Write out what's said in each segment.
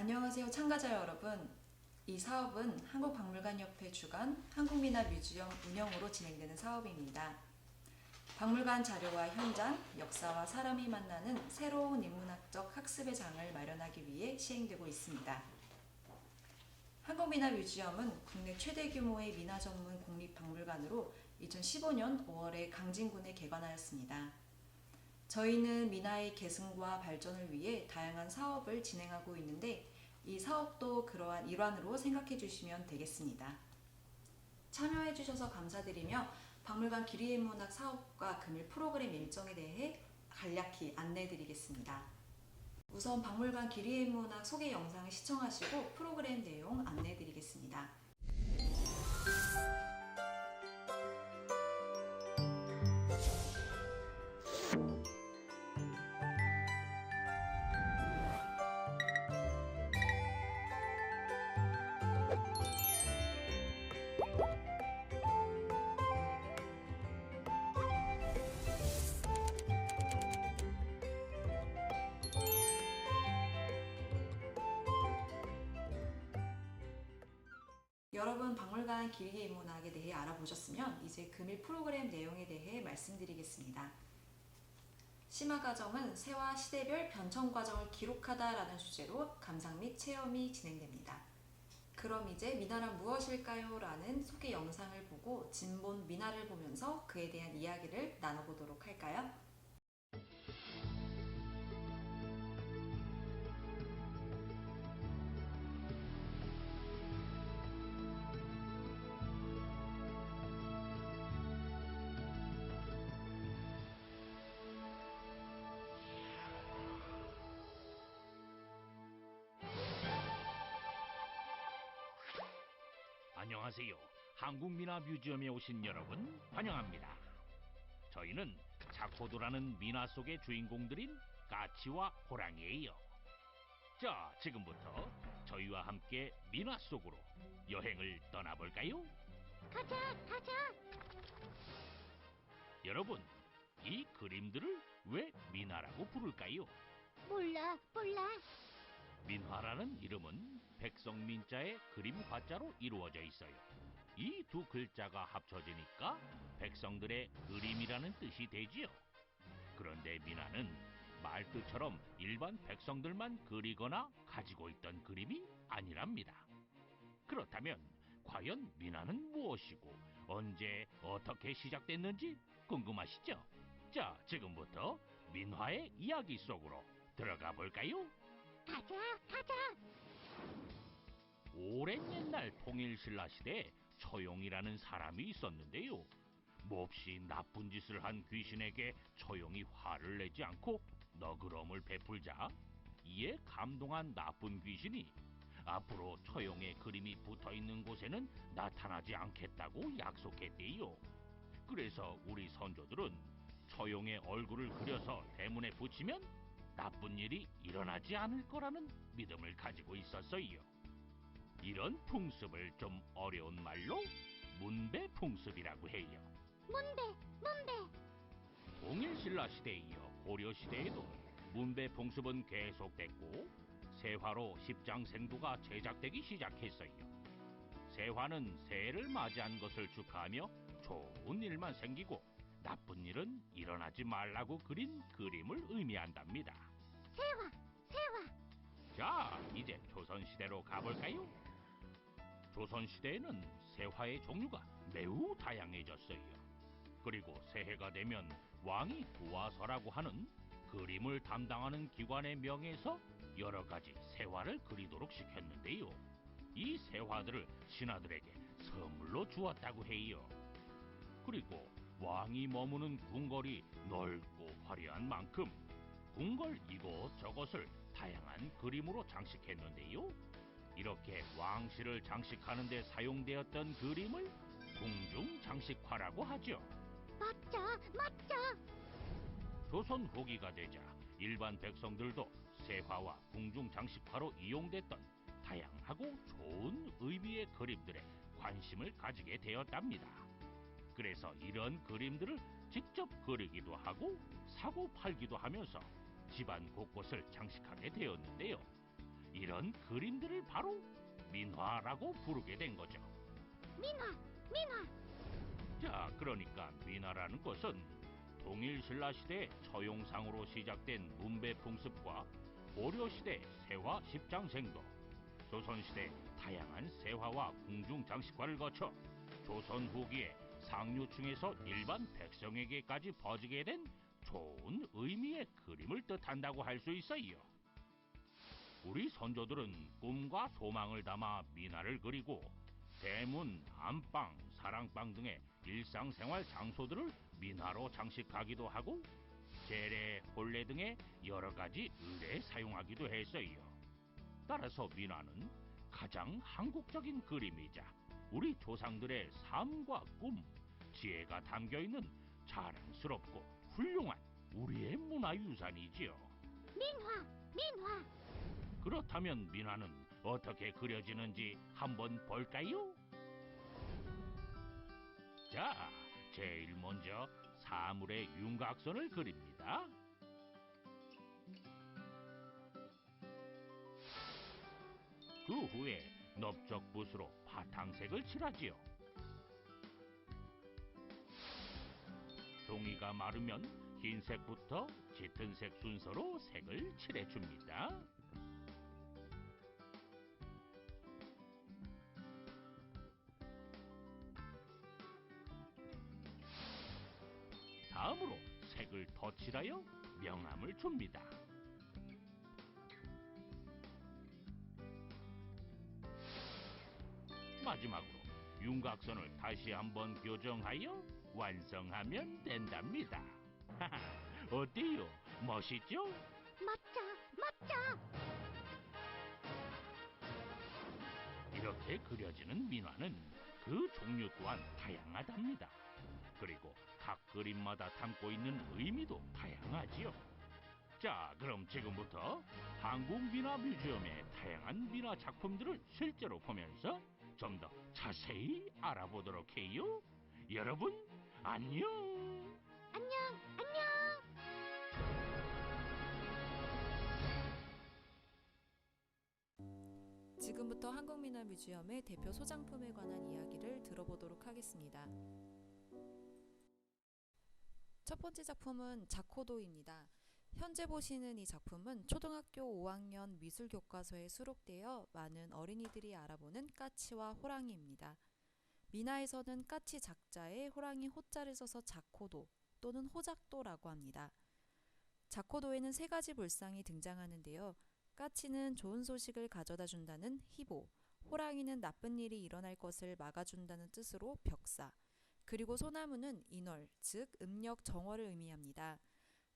안녕하세요, 참가자 여러분. 이 사업은 한국박물관협회 주관 한국민화뮤지엄 운영으로 진행되는 사업입니다. 박물관 자료와 현장, 역사와 사람이 만나는 새로운 인문학적 학습의 장을 마련하기 위해 시행되고 있습니다. 한국민화뮤지엄은 국내 최대 규모의 민화 전문 국립박물관으로 2015년 5월에 강진군에 개관하였습니다. 저희는 민화의 계승과 발전을 위해 다양한 사업을 진행하고 있는데 이 사업도 그러한 일환으로 생각해 주시면 되겠습니다. 참여해 주셔서 감사드리며 박물관 기리인문학 사업과 금일 프로그램 일정에 대해 간략히 안내해 드리겠습니다. 우선 박물관 기리인문학 소개 영상을 시청하시고 프로그램 내용 안내해 드리겠습니다. 여러분 박물관 기리인문학에 대해 알아보셨으면 이제 금일 프로그램 내용에 대해 말씀드리겠습니다. 심화과정은 세와 시대별 변천 과정을 기록하다라는 주제로 감상 및 체험이 진행됩니다. 그럼 이제 민화란 무엇일까요? 라는 소개 영상을 보고 진본 민화를 보면서 그에 대한 이야기를 나눠보도록 할까요? 안녕하세요. 한국민화뮤지엄에 오신 여러분 환영합니다. 저희는 자코도라는 민화 속의 주인공들인 까치와 호랑이에요. 자, 지금부터 저희와 함께 민화 속으로 여행을 떠나볼까요? 가자, 가자. 여러분, 이 그림들을 왜 민화라고 부를까요? 몰라, 몰라. 민화라는 이름은 백성민자의 그림 화자로 이루어져 있어요. 이 두 글자가 합쳐지니까 백성들의 그림이라는 뜻이 되지요. 그런데 민화는 말뜻처럼 일반 백성들만 그리거나 가지고 있던 그림이 아니랍니다. 그렇다면 과연 민화는 무엇이고 언제 어떻게 시작됐는지 궁금하시죠? 자, 지금부터 민화의 이야기 속으로 들어가 볼까요? 가자, 가자. 오랜 옛날 통일신라 시대에 처용이라는 사람이 있었는데요. 몹시 나쁜 짓을 한 귀신에게 처용이 화를 내지 않고 너그러움을 베풀자 이에 감동한 나쁜 귀신이 앞으로 처용의 그림이 붙어있는 곳에는 나타나지 않겠다고 약속했대요. 그래서 우리 선조들은 처용의 얼굴을 그려서 대문에 붙이면 나쁜 일이 일어나지 않을 거라는 믿음을 가지고 있었어요. 이런 풍습을 좀 어려운 말로 문배 풍습이라고 해요. 문배, 문배. 통일신라 시대에 이어 고려 시대에도 문배 풍습은 계속됐고 세화로 십장생도가 제작되기 시작했어요. 세화는 새해를 맞이한 것을 축하하며 좋은 일만 생기고 나쁜 일은 일어나지 말라고 그린 그림을 의미한답니다. 세화, 세화. 자, 이제 조선시대로 가볼까요? 조선시대에는 세화의 종류가 매우 다양해졌어요. 그리고 새해가 되면 왕이 부화서라고 하는 그림을 담당하는 기관의 명에서 여러 가지 세화를 그리도록 시켰는데요. 이 세화들을 신하들에게 선물로 주었다고 해요. 그리고 왕이 머무는 궁궐이 넓고 화려한 만큼 궁궐 이곳저곳을 다양한 그림으로 장식했는데요. 이렇게 왕실을 장식하는 데 사용되었던 그림을 궁중장식화라고 하죠. 멋져, 멋져. 조선 후기가 되자 일반 백성들도 세화와 궁중장식화로 이용됐던 다양하고 좋은 의미의 그림들에 관심을 가지게 되었답니다. 그래서 이런 그림들을 직접 그리기도 하고 사고 팔기도 하면서 집안 곳곳을 장식하게 되었는데요. 이런 그림들을 바로 민화라고 부르게 된 거죠. 민화, 민화. 자, 그러니까 민화라는 것은 동일신라 시대 처용상으로 시작된 문배 풍습과 고려시대 세화 십장생도, 조선시대 다양한 세화와 궁중 장식화를 거쳐 조선 후기에 상류층에서 일반 백성에게까지 퍼지게 된 좋은 의미의 그림을 뜻한다고 할 수 있어요. 우리 선조들은 꿈과 소망을 담아 민화를 그리고 대문, 안방, 사랑방 등의 일상생활 장소들을 민화로 장식하기도 하고 제례, 혼례 등의 여러 가지 의례에 사용하기도 했어요. 따라서 민화는 가장 한국적인 그림이자 우리 조상들의 삶과 꿈, 지혜가 담겨있는 자랑스럽고 훌륭한 우리의 문화유산이지요. 민화, 민화. 그렇다면 민화는 어떻게 그려지는지 한번 볼까요? 자, 제일 먼저 사물의 윤곽선을 그립니다. 그 후에 넓적붓으로 바탕색을 칠하지요. 종이가 마르면 흰색부터 짙은색 순서로 색을 칠해줍니다. 다음으로 색을 더 칠하여 명암을 줍니다. 마지막으로 윤곽선을 다시 한번 교정하여 완성하면 된답니다. 어때요? 멋있죠? 멋져, 멋져. 이렇게 그려지는 민화는 그 종류 또한 다양하답니다. 그리고 각 그림마다 담고 있는 의미도 다양하지요. 자, 그럼 지금부터 한국민화뮤지엄의 다양한 민화 작품들을 실제로 보면서 좀 더 자세히 알아보도록 해요. 여러분, 안녕! 안녕, 안녕. 지금부터 한국민화뮤지엄의 대표 소장품에 관한 이야기를 들어보도록 하겠습니다. 첫 번째 작품은 자코도입니다. 현재 보시는 이 작품은 초등학교 5학년 미술교과서에 수록되어 많은 어린이들이 알아보는 까치와 호랑이입니다. 민화에서는 까치 작자에 호랑이 호자를 써서 자코도 또는 호작도라고 합니다. 자코도에는 세 가지 불상이 등장하는데요. 까치는 좋은 소식을 가져다 준다는 희보, 호랑이는 나쁜 일이 일어날 것을 막아준다는 뜻으로 벽사, 그리고 소나무는 인월, 즉 음력 정월을 의미합니다.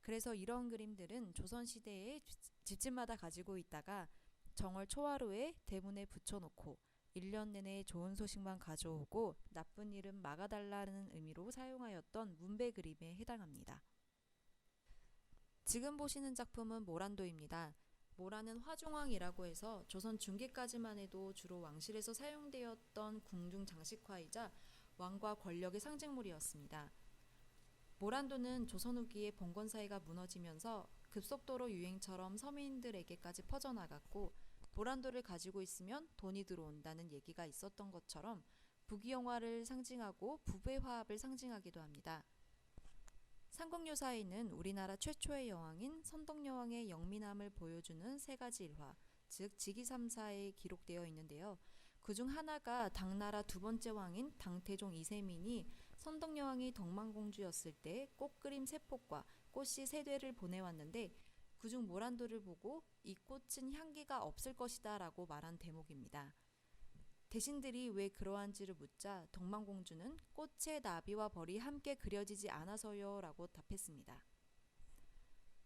그래서 이런 그림들은 조선시대에 집집마다 가지고 있다가 정월 초하루에 대문에 붙여놓고 1년 내내 좋은 소식만 가져오고 나쁜 일은 막아달라는 의미로 사용하였던 문배 그림에 해당합니다. 지금 보시는 작품은 모란도입니다. 모란은 화종왕이라고 해서 조선 중기까지만 해도 주로 왕실에서 사용되었던 궁중 장식화이자 왕과 권력의 상징물이었습니다. 모란도는 조선 후기에 봉건 사회가 무너지면서 급속도로 유행처럼 서민들에게까지 퍼져나갔고 모란도를 가지고 있으면 돈이 들어온다는 얘기가 있었던 것처럼 부귀영화를 상징하고 부부의 화합을 상징하기도 합니다. 삼국유사에는 우리나라 최초의 여왕인 선덕여왕의 영민함을 보여주는 세 가지 일화, 즉 직위삼사에 기록되어 있는데요. 그중 하나가 당나라 두 번째 왕인 당태종 이세민이 선덕여왕이 덕망공주였을 때 꽃그림 세 폭과 꽃씨 세 대를 보내왔는데 그중 모란도를 보고 이 꽃은 향기가 없을 것이다 라고 말한 대목입니다. 대신들이 왜 그러한지를 묻자 덕망공주는 꽃의 나비와 벌이 함께 그려지지 않아서요 라고 답했습니다.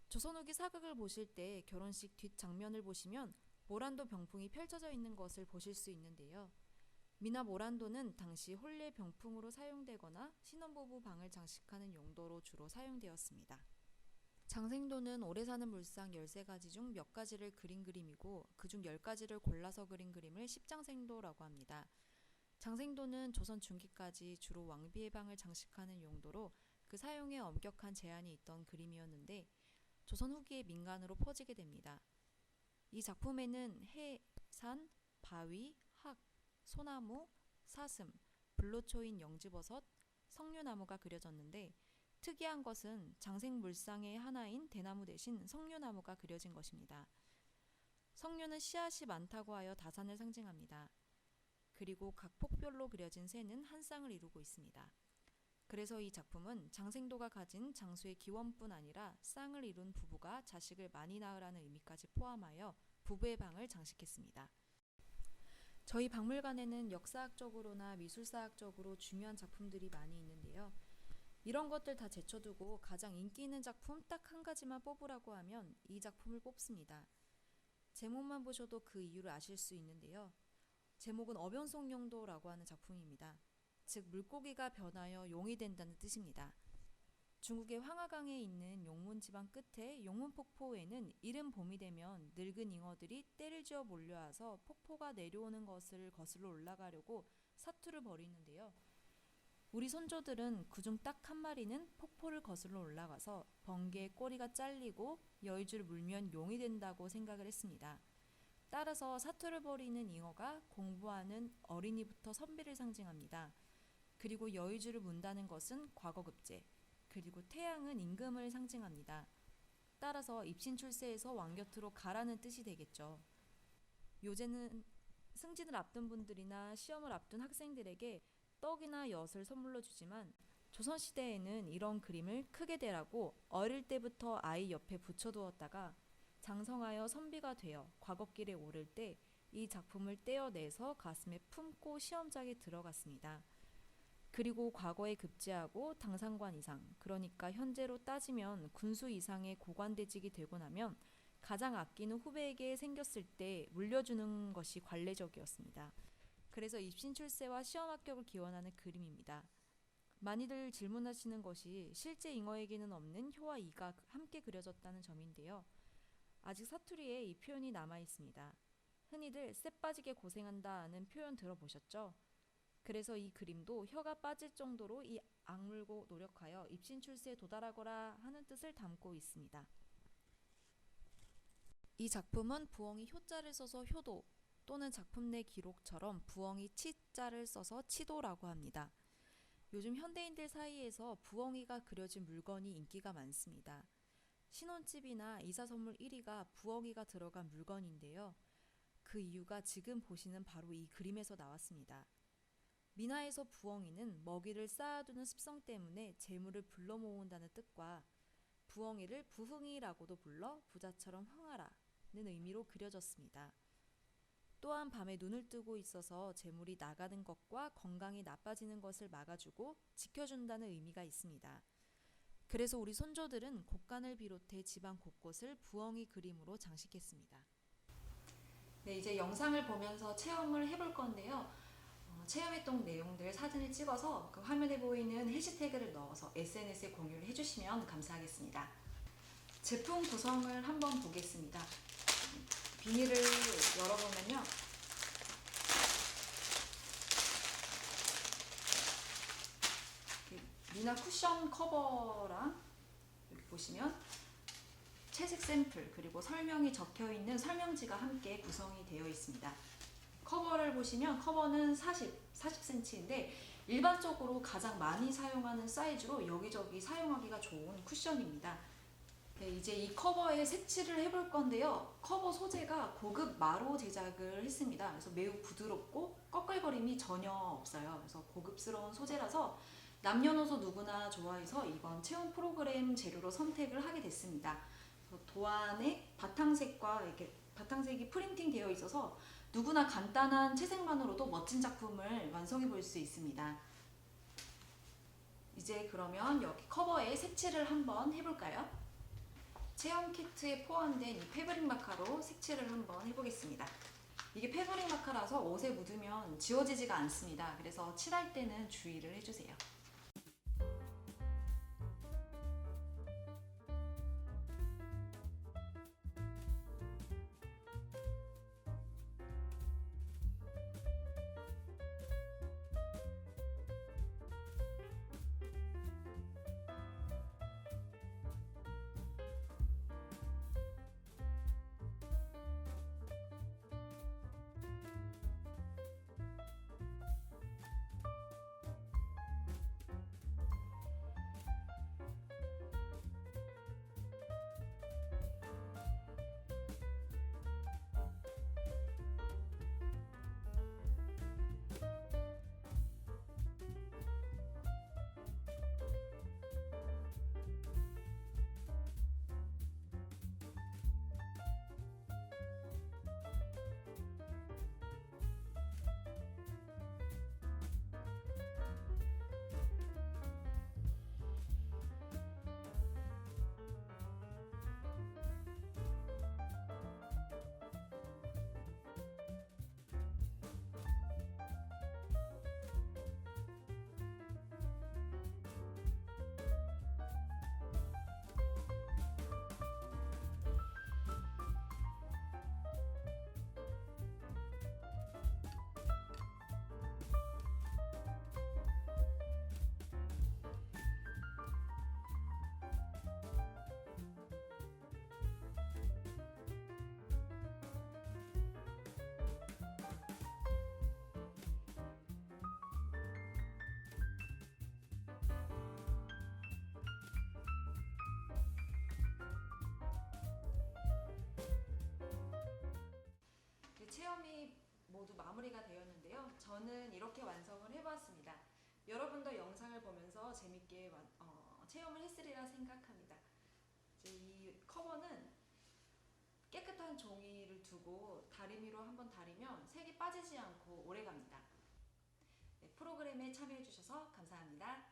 조선 후기 사극을 보실 때 결혼식 뒷장면을 보시면 모란도 병풍이 펼쳐져 있는 것을 보실 수 있는데요. 미나 모란도는 당시 혼례 병풍으로 사용되거나 신혼부부 방을 장식하는 용도로 주로 사용되었습니다. 장생도는 오래 사는 불상 13가지 중 몇 가지를 그린 그림이고 그중 10가지를 골라서 그린 그림을 십장생도라고 합니다. 장생도는 조선 중기까지 주로 왕비의 방을 장식하는 용도로 그 사용에 엄격한 제한이 있던 그림이었는데 조선 후기에 민간으로 퍼지게 됩니다. 이 작품에는 해, 산, 바위, 학, 소나무, 사슴, 불로초인 영지버섯, 석류나무가 그려졌는데 특이한 것은 장생물상의 하나인 대나무 대신 석류나무가 그려진 것입니다. 석류는 씨앗이 많다고 하여 다산을 상징합니다. 그리고 각 폭별로 그려진 새는 한 쌍을 이루고 있습니다. 그래서 이 작품은 장생도가 가진 장수의 기원뿐 아니라 쌍을 이룬 부부가 자식을 많이 낳으라는 의미까지 포함하여 부부의 방을 장식했습니다. 저희 박물관에는 역사학적으로나 미술사학적으로 중요한 작품들이 많이 있는데요. 이런 것들 다 제쳐두고 가장 인기 있는 작품 딱 한 가지만 뽑으라고 하면 이 작품을 뽑습니다. 제목만 보셔도 그 이유를 아실 수 있는데요. 제목은 어변송용도라고 하는 작품입니다. 즉 물고기가 변하여 용이 된다는 뜻입니다. 중국의 황하강에 있는 용문 지방 끝에 용문 폭포에는 이른 봄이 되면 늙은 잉어들이 떼를 지어 몰려와서 폭포가 내려오는 것을 거슬러 올라가려고 사투를 벌이는데요. 우리 선조들은 그중 딱 한 마리는 폭포를 거슬러 올라가서 번개의 꼬리가 잘리고 여의주를 물면 용이 된다고 생각을 했습니다. 따라서 사투를 벌이는 잉어가 공부하는 어린이부터 선비를 상징합니다. 그리고 여의주를 문다는 것은 과거급제, 그리고 태양은 임금을 상징합니다. 따라서 입신출세에서 왕 곁으로 가라는 뜻이 되겠죠. 요새는 승진을 앞둔 분들이나 시험을 앞둔 학생들에게 떡이나 엿을 선물로 주지만 조선시대에는 이런 그림을 크게 대라고 어릴 때부터 아이 옆에 붙여두었다가 장성하여 선비가 되어 과거길에 오를 때 이 작품을 떼어내서 가슴에 품고 시험장에 들어갔습니다. 그리고 과거에 급제하고 당상관 이상, 그러니까 현재로 따지면 군수 이상의 고관대직이 되고 나면 가장 아끼는 후배에게 생겼을 때 물려주는 것이 관례적이었습니다. 그래서 입신출세와 시험 합격을 기원하는 그림입니다. 많이들 질문하시는 것이 실제 잉어에게는 없는 효와 이가 함께 그려졌다는 점인데요. 아직 사투리에 이 표현이 남아있습니다. 흔히들 쎄 빠지게 고생한다는 표현 들어보셨죠? 그래서 이 그림도 혀가 빠질 정도로 이 악물고 노력하여 입신출세에 도달하거라 하는 뜻을 담고 있습니다. 이 작품은 부엉이 효자를 써서 효도 또는 작품 내 기록처럼 부엉이 치자를 써서 치도라고 합니다. 요즘 현대인들 사이에서 부엉이가 그려진 물건이 인기가 많습니다. 신혼집이나 이사선물 1위가 부엉이가 들어간 물건인데요. 그 이유가 지금 보시는 바로 이 그림에서 나왔습니다. 민화에서 부엉이는 먹이를 쌓아두는 습성 때문에 재물을 불러 모은다는 뜻과 부엉이를 부흥이라고도 불러 부자처럼 흥하라는 의미로 그려졌습니다. 또한 밤에 눈을 뜨고 있어서 재물이 나가는 것과 건강이 나빠지는 것을 막아주고 지켜준다는 의미가 있습니다. 그래서 우리 손조들은 곳간을 비롯해 집안 곳곳을 부엉이 그림으로 장식했습니다. 네, 이제 영상을 보면서 체험을 해볼 건데요. 체험했던 내용들 사진을 찍어서 그 화면에 보이는 해시태그를 넣어서 SNS에 공유를 해주시면 감사하겠습니다. 제품 구성을 한번 보겠습니다. 비닐을 열어보면요. 미나 쿠션 커버랑 여기 보시면 채색 샘플 그리고 설명이 적혀있는 설명지가 함께 구성이 되어 있습니다. 커버를 보시면 커버는 40cm인데 일반적으로 가장 많이 사용하는 사이즈로 여기저기 사용하기가 좋은 쿠션입니다. 네, 이제 이 커버에 색칠을 해볼 건데요. 커버 소재가 고급 마로 제작을 했습니다. 그래서 매우 부드럽고 꺼끌거림이 전혀 없어요. 그래서 고급스러운 소재라서 남녀노소 누구나 좋아해서 이번 체험 프로그램 재료로 선택을 하게 됐습니다. 도안에 바탕색과 이렇게 바탕색이 프린팅 되어 있어서 누구나 간단한 채색만으로도 멋진 작품을 완성해 볼 수 있습니다. 이제 그러면 여기 커버에 색칠을 한번 해볼까요? 체험 키트에 포함된 이 패브릭 마카로 색칠을 한번 해보겠습니다. 이게 패브릭 마카라서 옷에 묻으면 지워지지가 않습니다. 그래서 칠할 때는 주의를 해주세요. 마무리가 되었는데요. 저는 이렇게 완성을 해보았습니다. 여러분도 영상을 보면서 재밌게 체험을 했으리라 생각합니다. 이제 이 커버는 깨끗한 종이를 두고 다리미로 한번 다리면 색이 빠지지 않고 오래갑니다. 네, 프로그램에 참여해 주셔서 감사합니다.